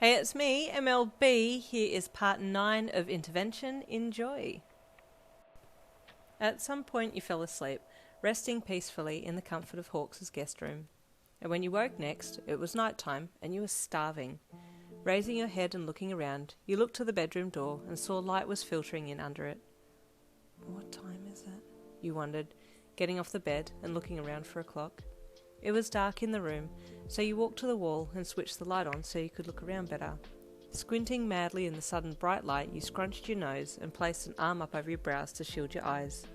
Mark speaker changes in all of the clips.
Speaker 1: Hey, it's me, MLB. Here is part 9 of Intervention. Enjoy. At some point you fell asleep, resting peacefully in the comfort of Hawks' guest room. And when you woke next, it was night time and you were starving. Raising your head and looking around, you looked to the bedroom door and saw light was filtering in under it. What time is it? You wondered, getting off the bed and looking around for a clock. It was dark in the room, so you walked to the wall and switched the light on so you could look around better. Squinting madly in the sudden bright light, you scrunched your nose and placed an arm up over your brows to shield your eyes.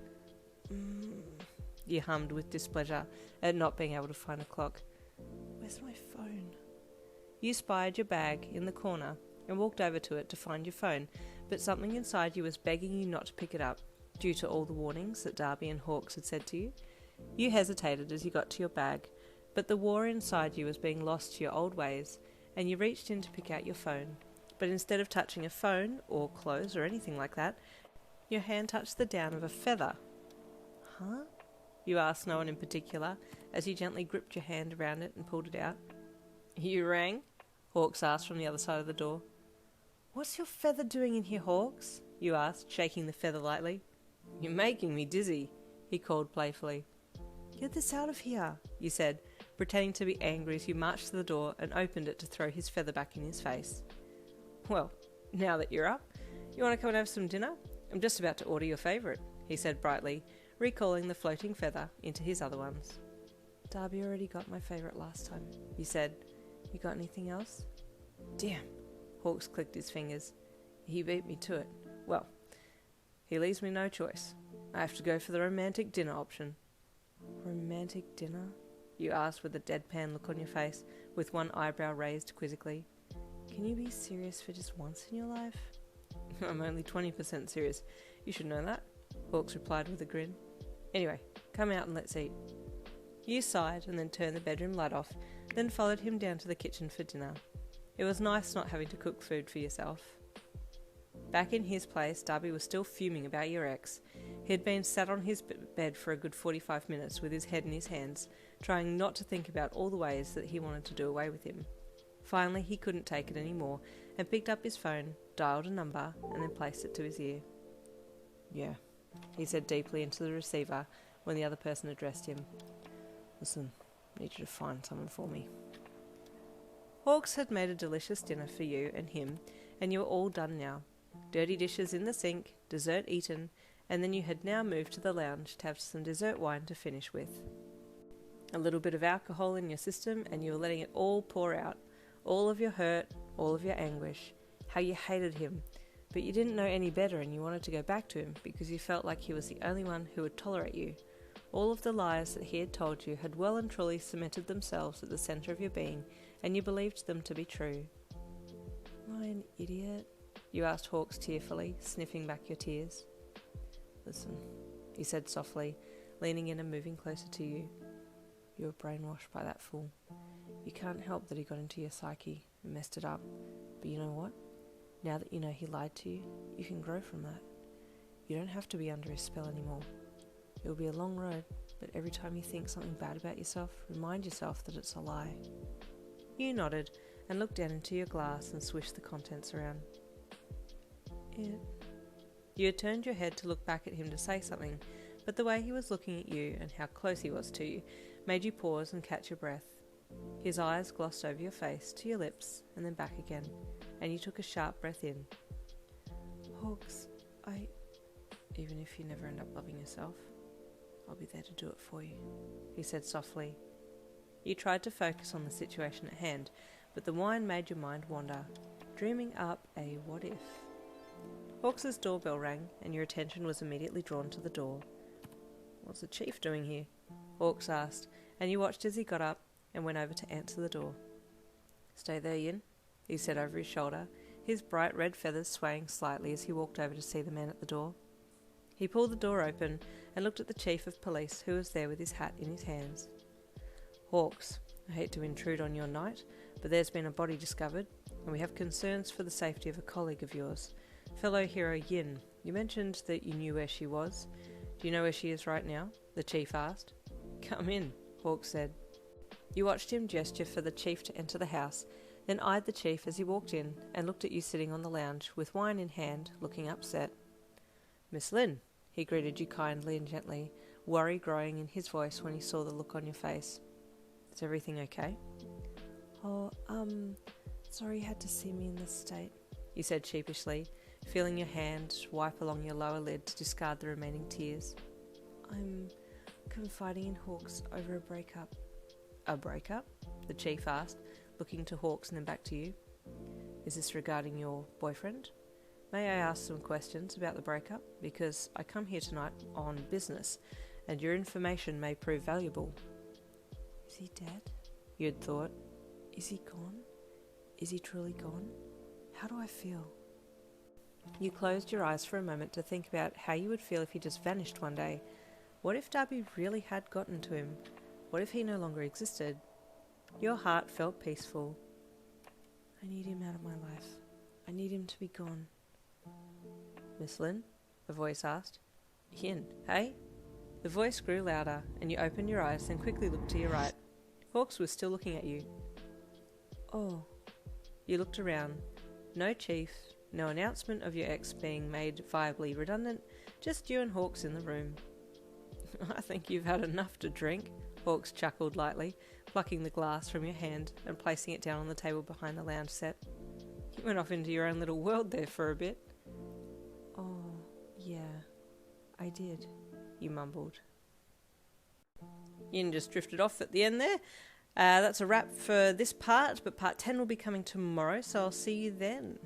Speaker 1: You hummed with displeasure at not being able to find a clock. Where's my phone? You spied your bag in the corner and walked over to it to find your phone, but something inside you was begging you not to pick it up, due to all the warnings that Dabi and Hawks had said to you. You hesitated as you got to your bag, but the war inside you was being lost to your old ways, and you reached in to pick out your phone. But instead of touching a phone, or clothes, or anything like that, your hand touched the down of a feather. Huh? You asked no one in particular, as you gently gripped your hand around it and pulled it out. You rang? Hawks asked from the other side of the door. What's your feather doing in here, Hawks? You asked, shaking the feather lightly. You're making me dizzy, he called playfully. Get this out of here, you said, pretending to be angry as you marched to the door and opened it to throw his feather back in his face. Well, now that you're up, you want to come and have some dinner? I'm just about to order your favourite, he said brightly, recalling the floating feather into his other ones. Dabi already got my favourite last time, you said. You got anything else? Damn, Hawks clicked his fingers. He beat me to it. Well, he leaves me no choice. I have to go for the romantic dinner option. Romantic dinner? You asked with a deadpan look on your face, with one eyebrow raised quizzically. Can you be serious for just once in your life? I'm only 20% serious. You should know that, Hawks replied with a grin. Anyway, come out and let's eat. You sighed and then turned the bedroom light off, then followed him down to the kitchen for dinner. It was nice not having to cook food for yourself. Back in his place, Dabi was still fuming about your ex. He had been sat on his bed for a good 45 minutes with his head in his hands, trying not to think about all the ways that he wanted to do away with him. Finally, he couldn't take it anymore and picked up his phone, dialed a number, and then placed it to his ear. Yeah, he said deeply into the receiver when the other person addressed him. Listen, I need you to find someone for me. Hawks had made a delicious dinner for you and him, and you were all done now. Dirty dishes in the sink, dessert eaten, and then you had now moved to the lounge to have some dessert wine to finish with. A little bit of alcohol in your system and you were letting it all pour out. All of your hurt, all of your anguish, how you hated him, but you didn't know any better and you wanted to go back to him because you felt like he was the only one who would tolerate you. All of the lies that he had told you had well and truly cemented themselves at the centre of your being, and you believed them to be true. Am I an idiot? You asked Hawks tearfully, sniffing back your tears. Listen, he said softly, leaning in and moving closer to you. You were brainwashed by that fool. You can't help that he got into your psyche and messed it up. But you know what? Now that you know he lied to you, you can grow from that. You don't have to be under his spell anymore. It will be a long road, but every time you think something bad about yourself, remind yourself that it's a lie. You nodded and looked down into your glass and swished the contents around. You had turned your head to look back at him to say something, but the way he was looking at you and how close he was to you made you pause and catch your breath. His eyes glossed over your face to your lips and then back again, and you took a sharp breath in. Hawks, even if you never end up loving yourself, I'll be there to do it for you, he said softly. You tried to focus on the situation at hand, but the wine made your mind wander, dreaming up a what if. Hawks's doorbell rang, and your attention was immediately drawn to the door. What's the chief doing here? Hawks asked, and you watched as he got up and went over to answer the door. Stay there, Yin, he said over his shoulder, his bright red feathers swaying slightly as he walked over to see the man at the door. He pulled the door open and looked at the chief of police, who was there with his hat in his hands. Hawks, I hate to intrude on your night, but there's been a body discovered, and we have concerns for the safety of a colleague of yours. Fellow hero Yin, you mentioned that you knew where she was. Do you know where she is right now? The chief asked. Come in, Hawks said. You watched him gesture for the chief to enter the house, then eyed the chief as he walked in and looked at you sitting on the lounge with wine in hand, looking upset. "Miss Lynn," he greeted you kindly and gently, worry growing in his voice when he saw the look on your face. "Is everything okay?"
Speaker 2: "Oh, sorry you had to see me in this state,"
Speaker 1: you said sheepishly, feeling your hand wipe along your lower lid to discard the remaining tears.
Speaker 2: "I'm confiding in Hawks over a breakup."
Speaker 1: "A breakup?" the chief asked, looking to Hawks and then back to you. "Is this regarding your boyfriend? May I ask some questions about the breakup? Because I come here tonight on business, and your information may prove valuable."
Speaker 2: "Is he dead?"
Speaker 1: you'd thought.
Speaker 2: "Is he gone? Is he truly gone? How do I feel?"
Speaker 1: You closed your eyes for a moment to think about how you would feel if he just vanished one day. What if Dabi really had gotten to him? What if he no longer existed? Your heart felt peaceful.
Speaker 2: "I need him out of my life. I need him to be gone."
Speaker 1: "Miss Lynn?" a voice asked. "Yin, hey?" The voice grew louder, and you opened your eyes, then quickly looked to your right. Hawks was still looking at you.
Speaker 2: "Oh."
Speaker 1: You looked around. No chief, no announcement of your ex being made viably redundant, just you and Hawks in the room. "I think you've had enough to drink," Hawks chuckled lightly, plucking the glass from your hand and placing it down on the table behind the lounge set. "You went off into your own little world there for a bit."
Speaker 2: "Oh, yeah, I did,"
Speaker 1: you mumbled. Yin just drifted off at the end there. That's a wrap for this part, but part 10 will be coming tomorrow, so I'll see you then.